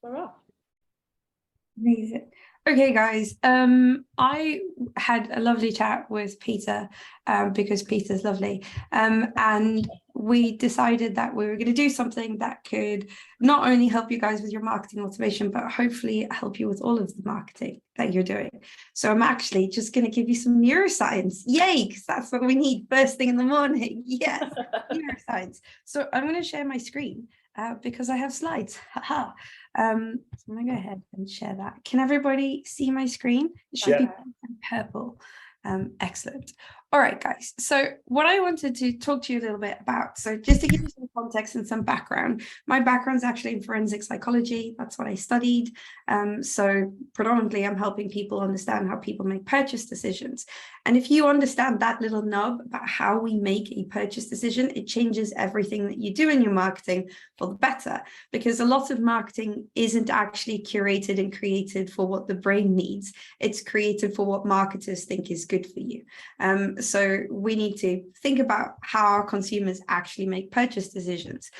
We're off. Amazing. Okay, guys. I had a lovely chat with Peter, because Peter's lovely. And we decided that we were going to do something that could not only help you guys with your marketing automation, but hopefully help you with all of the marketing that you're doing. So I'm actually just going to give you some neuroscience. Yay, because that's what we need first thing in the morning. Yes, neuroscience. So I'm going to share my screen because I have slides. Haha. So I'm gonna go ahead and share that. Can everybody see my screen? It should be purple. Excellent. All right, guys. So what I wanted to talk to you a little bit about, so just to give you some context and some background, my background is actually in forensic psychology. That's what I studied. So predominantly I'm helping people understand how people make purchase decisions. And if you understand that little nub about how we make a purchase decision, it changes everything that you do in your marketing for the better, because a lot of marketing isn't actually curated and created for what the brain needs. It's created for what marketers think is good for you. So we need to think about how our consumers actually make purchase decisions.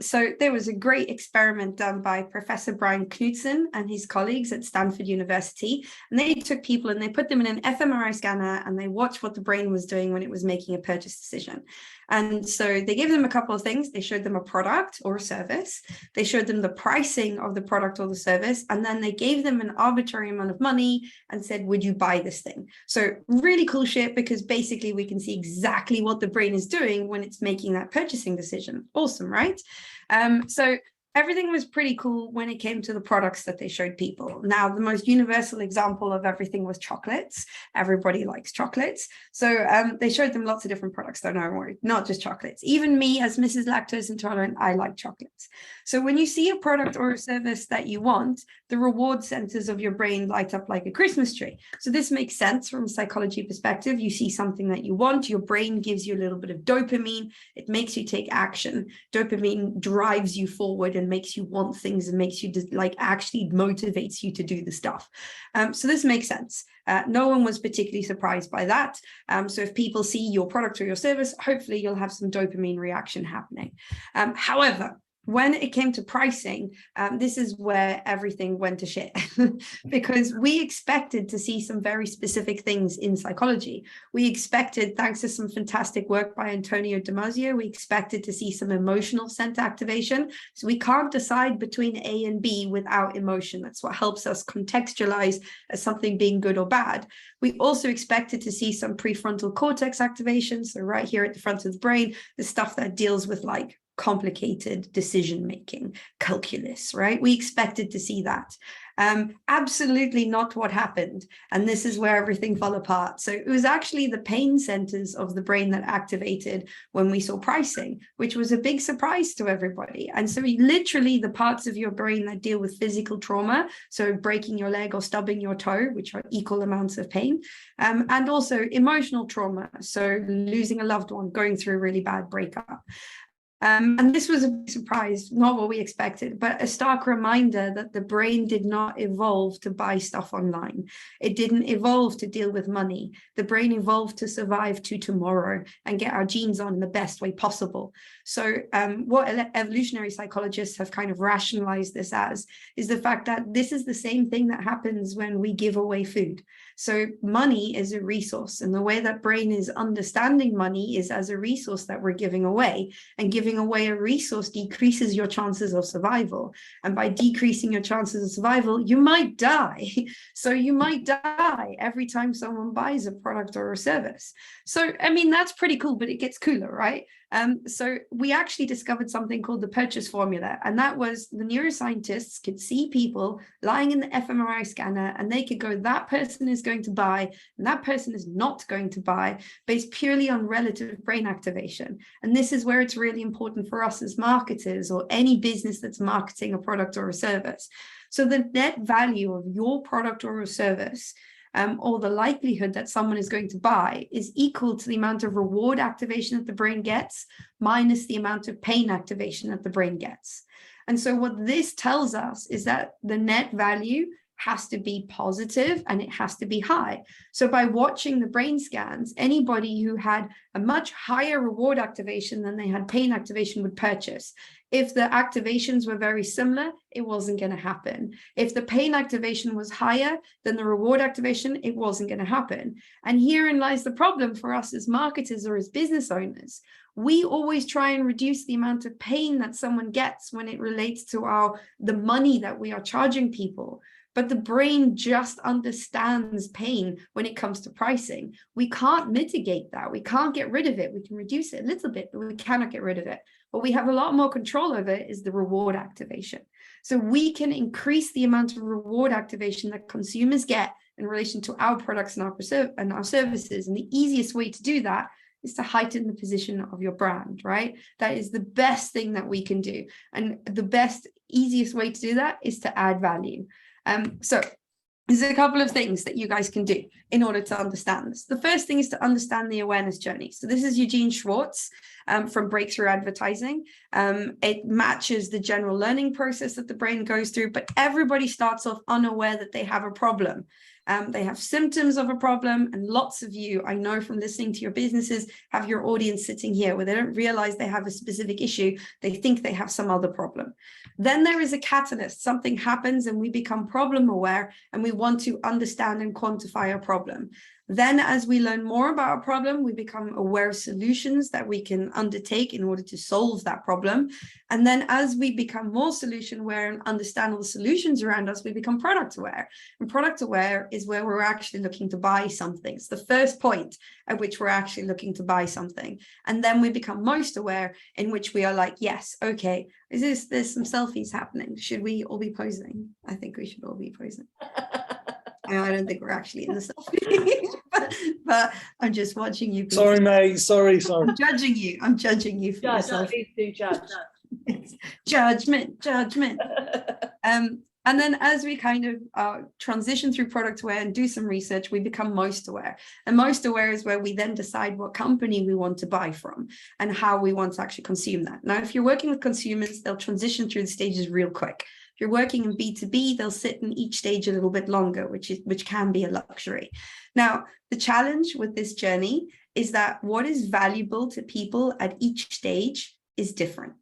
So there was a great experiment done by Professor Brian Knudsen and his colleagues at Stanford University. And they took people and they put them in an fMRI scanner and they watched what the brain was doing when it was making a purchase decision. And so they gave them a couple of things. They showed them a product or a service. They showed them the pricing of the product or the service. And then they gave them an arbitrary amount of money and said, would you buy this thing? So really cool shit, because basically we can see exactly what the brain is doing when it's making that purchasing decision. Awesome, right? So everything was pretty cool when it came to the products that they showed people. Now, the most universal example of everything was chocolates. Everybody likes chocolates. So they showed them lots of different products, don't worry, not just chocolates. Even me, as Mrs. Lactose Intolerant, I like chocolates. So when you see a product or a service that you want, the reward centers of your brain light up like a Christmas tree. So this makes sense from a psychology perspective. You see something that you want, your brain gives you a little bit of dopamine. It makes you take action. Dopamine drives you forward and makes you want things and makes you like actually motivates you to do the stuff. So this makes sense. No one was particularly surprised by that. So if people see your product or your service, hopefully you'll have some dopamine reaction happening. However, when it came to pricing, this is where everything went to shit because we expected to see some very specific things in psychology. We expected, thanks to some fantastic work by Antonio Damasio, we expected to see some emotional center activation. So we can't decide between A and B without emotion. That's what helps us contextualize as something being good or bad. We also expected to see some prefrontal cortex activation. So right here at the front of the brain, the stuff that deals with like complicated decision making, calculus, right? We expected to see that. Absolutely not what happened. And this is where everything fell apart. So it was actually the pain centers of the brain that activated when we saw pricing, which was a big surprise to everybody. And so literally the parts of your brain that deal with physical trauma, so breaking your leg or stubbing your toe, which are equal amounts of pain, and also emotional trauma, so losing a loved one, going through a really bad breakup. And this was a big surprise, not what we expected, but a stark reminder that the brain did not evolve to buy stuff online. It didn't evolve to deal with money. The brain evolved to survive to tomorrow and get our genes on in the best way possible. So what evolutionary psychologists have kind of rationalized this as is the fact that this is the same thing that happens when we give away food. So money is a resource, and the way that brain is understanding money is as a resource that we're giving away, and giving away a resource decreases your chances of survival. And by decreasing your chances of survival, you might die. So you might die every time someone buys a product or a service. So, I mean, that's pretty cool, but it gets cooler, right? So we actually discovered something called the purchase formula. And that was the neuroscientists could see people lying in the fMRI scanner and they could go, that person is going to buy and that person is not going to buy, based purely on relative brain activation. And this is where it's really important for us as marketers or any business that's marketing a product or a service. So the net value of your product or a service, or the likelihood that someone is going to buy, is equal to the amount of reward activation that the brain gets minus the amount of pain activation that the brain gets. And so what this tells us is that the net value has to be positive and it has to be high. So by watching the brain scans, anybody who had a much higher reward activation than they had pain activation would purchase. If the activations were very similar, it wasn't going to happen. If the pain activation was higher than the reward activation, it wasn't going to happen. And herein lies the problem for us as marketers or as business owners. We always try and reduce the amount of pain that someone gets when it relates to the money that we are charging people. But the brain just understands pain when it comes to pricing. We can't mitigate that. We can't get rid of it. We can reduce it a little bit, but we cannot get rid of it. What we have a lot more control over is the reward activation. So we can increase the amount of reward activation that consumers get in relation to our products and our services. And the easiest way to do that is to heighten the position of your brand, right? That is the best thing that we can do. And the best, easiest way to do that is to add value. So there's a couple of things that you guys can do in order to understand this. The first thing is to understand the awareness journey. So this is Eugene Schwartz from Breakthrough Advertising. It matches the general learning process that the brain goes through, but everybody starts off unaware that they have a problem. They have symptoms of a problem, and lots of you, I know from listening to your businesses, have your audience sitting here where they don't realize they have a specific issue. They think they have some other problem. Then there is a catalyst. Something happens and we become problem aware, and we want to understand and quantify a problem. Then as we learn more about a problem, we become aware of solutions that we can undertake in order to solve that problem. And then as we become more solution aware and understand all the solutions around us, we become product aware. And product aware is where we're actually looking to buy something. It's the first point at which we're actually looking to buy something. And then we become most aware, in which we are like, yes, okay, there's some selfies happening. Should we all be posing? I think we should all be posing. I don't think we're actually in the selfie, but I'm just watching you. Sorry, mate. Sorry. I'm judging you. I'm judging you for yourself. Judgment. And then as we kind of transition through product aware and do some research, we become most aware. And most aware is where we then decide what company we want to buy from and how we want to actually consume that. Now, if you're working with consumers, they'll transition through the stages real quick. If you're working in B2B, they'll sit in each stage a little bit longer, which can be a luxury. Now, the challenge with this journey is that what is valuable to people at each stage is different.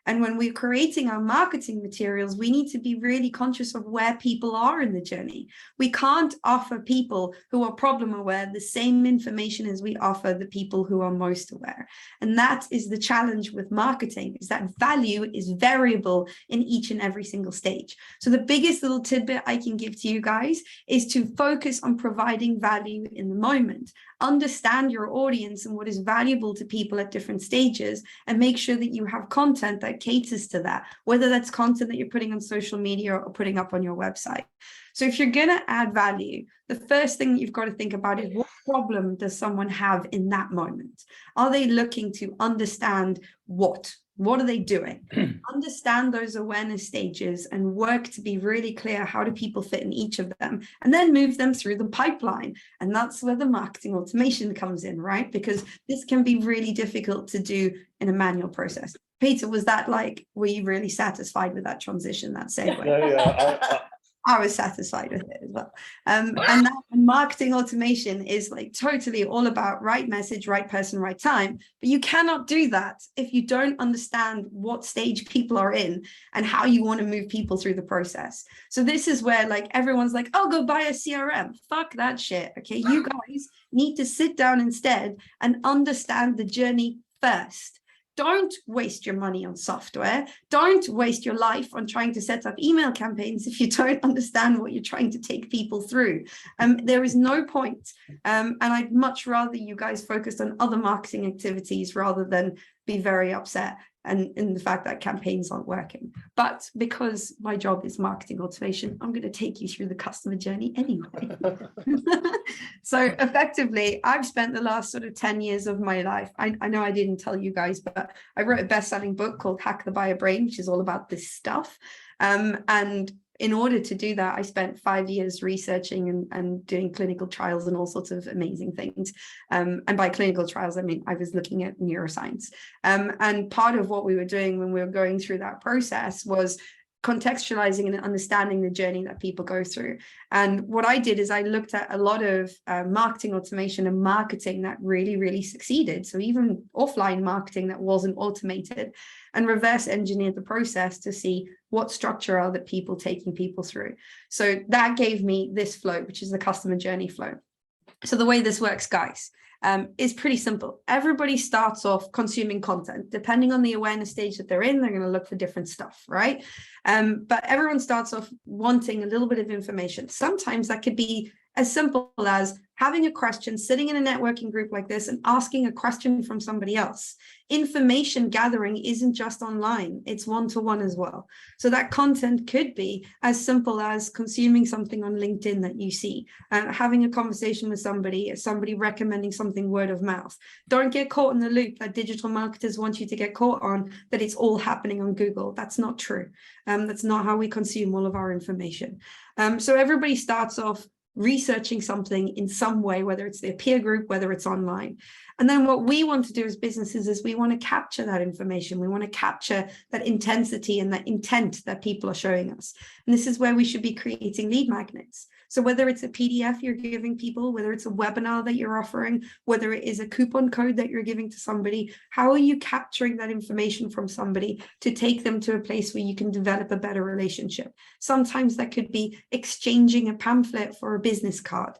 And when we're creating our marketing materials, we need to be really conscious of where people are in the journey. We can't offer people who are problem aware the same information as we offer the people who are most aware. And that is the challenge with marketing, is that value is variable in each and every single stage. So the biggest little tidbit I can give to you guys is to focus on providing value in the moment. Understand your audience and what is valuable to people at different stages, and make sure that you have content that caters to that, whether that's content that you're putting on social media or putting up on your website. So if you're going to add value, the first thing you've got to think about is, what problem does someone have in that moment? Are they looking to understand what are they doing? Understand those awareness stages and work to be really clear, how do people fit in each of them, and then move them through the pipeline. And that's where the marketing automation comes in, right? Because this can be really difficult to do in a manual process. Peter, were you really satisfied with that transition, that segue? Yeah. I was satisfied with it as well. And that marketing automation is like totally all about right message, right person, right time. But you cannot do that if you don't understand what stage people are in and how you want to move people through the process. So this is where like everyone's like, oh, go buy a CRM. Fuck that shit. Okay, you guys need to sit down instead and understand the journey first. Don't waste your money on software. Don't waste your life on trying to set up email campaigns if you don't understand what you're trying to take people through. There is no point. And I'd much rather you guys focused on other marketing activities rather than be very upset and in the fact that campaigns aren't working. But because my job is marketing automation, I'm going to take you through the customer journey anyway. So effectively, I've spent the last sort of 10 years of my life. I know I didn't tell you guys, but I wrote a best-selling book called Hack the Buyer Brain, which is all about this stuff. And in order to do that, I spent 5 years researching and doing clinical trials and all sorts of amazing things. And by clinical trials, I mean, I was looking at neuroscience. And part of what we were doing when we were going through that process was contextualizing and understanding the journey that people go through. And what I did is I looked at a lot of marketing automation and marketing that really, really succeeded. So even offline marketing that wasn't automated, and reverse engineered the process to see what structure are the people taking people through. So that gave me this flow, which is the customer journey flow. So the way this works, guys, is pretty simple. Everybody starts off consuming content. Depending on the awareness stage that they're in, they're going to look for different stuff, right? But everyone starts off wanting a little bit of information. Sometimes that could be as simple as having a question, sitting in a networking group like this and asking a question from somebody else. Information gathering isn't just online, it's one-to-one as well. So that content could be as simple as consuming something on LinkedIn that you see, having a conversation with somebody recommending something word of mouth. Don't get caught in the loop that digital marketers want you to get caught on, that it's all happening on Google. That's not true. That's not how we consume all of our information. So everybody starts off researching something in some way, whether it's their peer group, whether it's online. And then what we want to do as businesses is we want to capture that information. We want to capture that intensity and that intent that people are showing us. And this is where we should be creating lead magnets. So whether it's a PDF you're giving people, whether it's a webinar that you're offering, whether it is a coupon code that you're giving to somebody, how are you capturing that information from somebody to take them to a place where you can develop a better relationship? Sometimes that could be exchanging a pamphlet for a business card.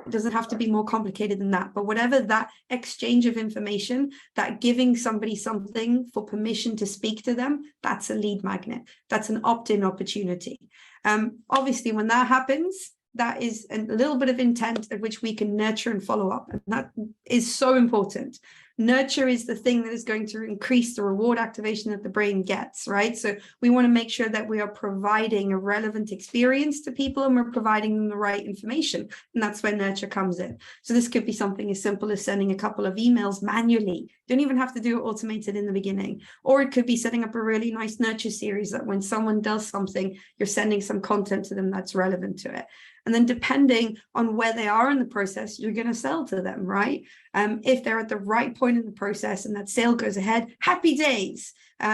It doesn't have to be more complicated than that, but whatever that exchange of information, that giving somebody something for permission to speak to them, that's a lead magnet. That's an opt-in opportunity. Obviously, when that happens, that is a little bit of intent at which we can nurture and follow up. And that is so important. Nurture is the thing that is going to increase the reward activation that the brain gets, right? So we want to make sure that we are providing a relevant experience to people and we're providing them the right information. And that's where nurture comes in. So this could be something as simple as sending a couple of emails manually. Don't even have to do it automated in the beginning. Or it could be setting up a really nice nurture series that when someone does something, you're sending some content to them that's relevant to it. And then depending on where they are in the process, you're going to sell to them, right? If they're at the right point in the process and that sale goes ahead, happy days.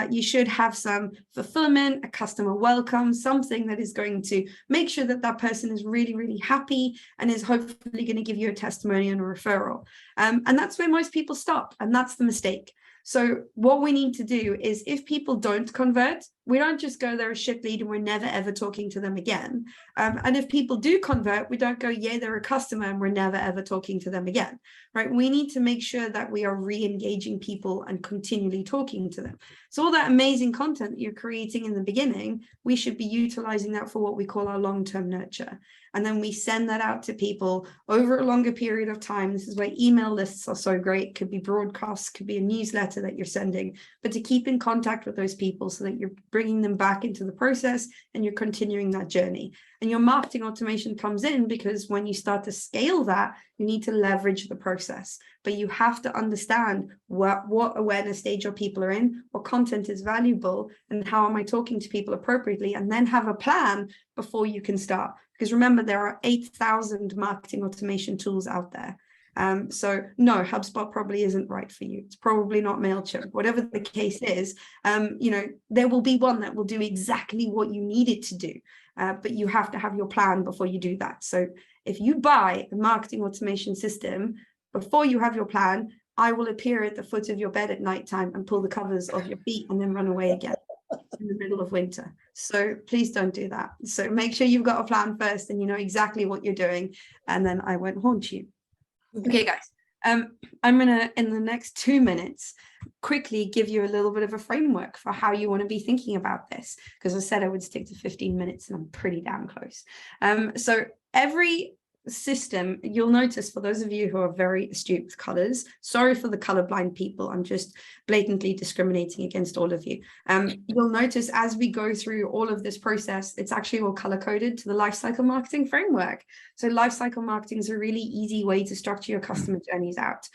You should have some fulfillment, a customer welcome, something that is going to make sure that that person is really, really happy and is hopefully going to give you a testimonial and a referral. And that's where most people stop. And that's the mistake. So what we need to do is if people don't convert, we don't just go they're a shit lead and we're never ever talking to them again. And if people do convert, we don't go, yeah, they're a customer and we're never ever talking to them again, right? We need to make sure that we are re-engaging people and continually talking to them. So all that amazing content that you're creating in the beginning, we should be utilizing that for what we call our long-term nurture. And then we send that out to people over a longer period of time. This is where email lists are so great. It could be broadcasts, could be a newsletter that you're sending, but to keep in contact with those people so that you're bringing them back into the process and you're continuing that journey. And your marketing automation comes in because when you start to scale that, you need to leverage the process, but you have to understand what awareness stage your people are in, what content is valuable, and how am I talking to people appropriately, and then have a plan before you can start. Because remember, there are 8,000 marketing automation tools out there. So no, HubSpot probably isn't right for you. It's probably not MailChimp. Whatever the case is, there will be one that will do exactly what you need it to do. But you have to have your plan before you do that. So if you buy a marketing automation system, before you have your plan, I will appear at the foot of your bed at nighttime and pull the covers off your feet and then run away again in the middle of winter. So please don't do that. So make sure you've got a plan first and you know exactly what you're doing, and then I won't haunt you. Okay, guys, I'm going to, in the next 2 minutes, quickly give you a little bit of a framework for how you want to be thinking about this, because I said I would stick to 15 minutes and I'm pretty damn close. So every system, you'll notice, for those of you who are very astute with colors, sorry for the colorblind people, I'm just blatantly discriminating against all of you. You'll notice as we go through all of this process, it's actually all color coded to the lifecycle marketing framework. So lifecycle marketing is a really easy way to structure your customer journeys out.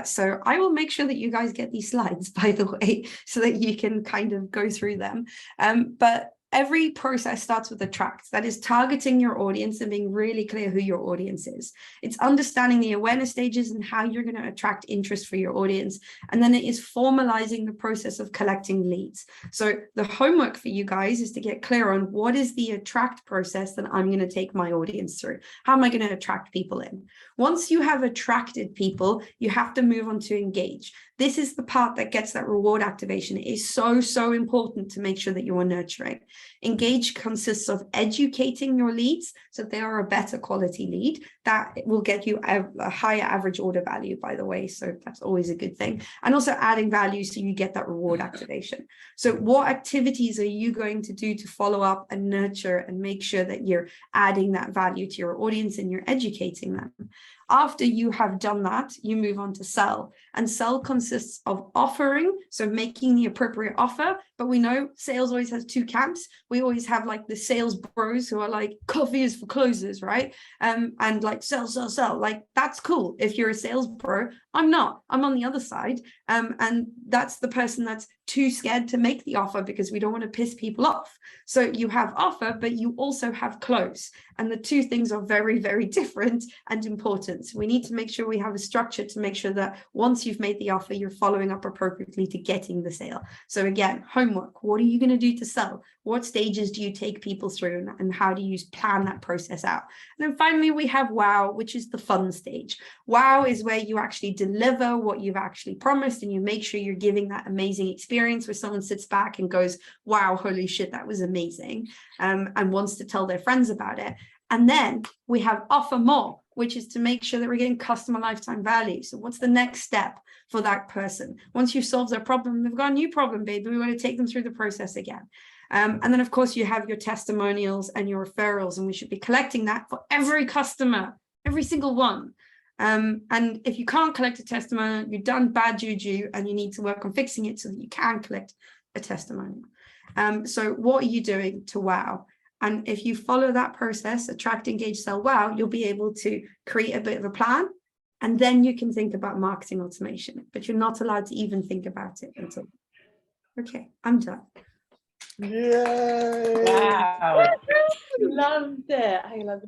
So I will make sure that you guys get these slides, by the way, so that you can kind of go through them. But every process starts with attract. That is targeting your audience and being really clear who your audience is. It's understanding the awareness stages and how you're going to attract interest for your audience. And then it is formalizing the process of collecting leads. So the homework for you guys is to get clear on what is the attract process that I'm going to take my audience through. How am I going to attract people in? Once you have attracted people, you have to move on to engage. This is the part that gets that reward activation. It is so, so important to make sure that you are nurturing. Engage consists of educating your leads so they are a better quality lead. That will get you a higher average order value, by the way. So that's always a good thing. And also adding value so you get that reward activation. So what activities are you going to do to follow up and nurture and make sure that you're adding that value to your audience and you're educating them? After you have done that, you move on to sell. And sell consists of offering, so making the appropriate offer. But we know sales always has two camps. We always have like the sales bros who are like, coffee is for closers, right? And like sell, sell, sell. Like that's cool. If you're a sales bro, I'm not. I'm on the other side. And that's the person that's too scared to make the offer because we don't want to piss people off. So you have offer, but you also have close. And the two things are very, very different and important. So we need to make sure we have a structure to make sure that once you've made the offer, you're following up appropriately to getting the sale. So again, homework, what are you going to do to sell? What stages do you take people through and how do you plan that process out? And then finally, we have wow, which is the fun stage. Wow is where you actually deliver what you've actually promised and you make sure you're giving that amazing experience where someone sits back and goes, wow, holy shit, that was amazing, and wants to tell their friends about it. And then we have offer more, which is to make sure that we're getting customer lifetime value. So what's the next step for that person? Once you've solved their problem, they've got a new problem, baby. We want to take them through the process again. And then, of course, you have your testimonials and your referrals, and we should be collecting that for every customer, every single one. And if you can't collect a testimonial, you've done bad juju and you need to work on fixing it so that you can collect a testimonial. So what are you doing to wow? And if you follow that process, attract, engage, sell, wow, you'll be able to create a bit of a plan. And then you can think about marketing automation, but you're not allowed to even think about it until. Okay, I'm done. Yay! Wow. Loved it. I love it.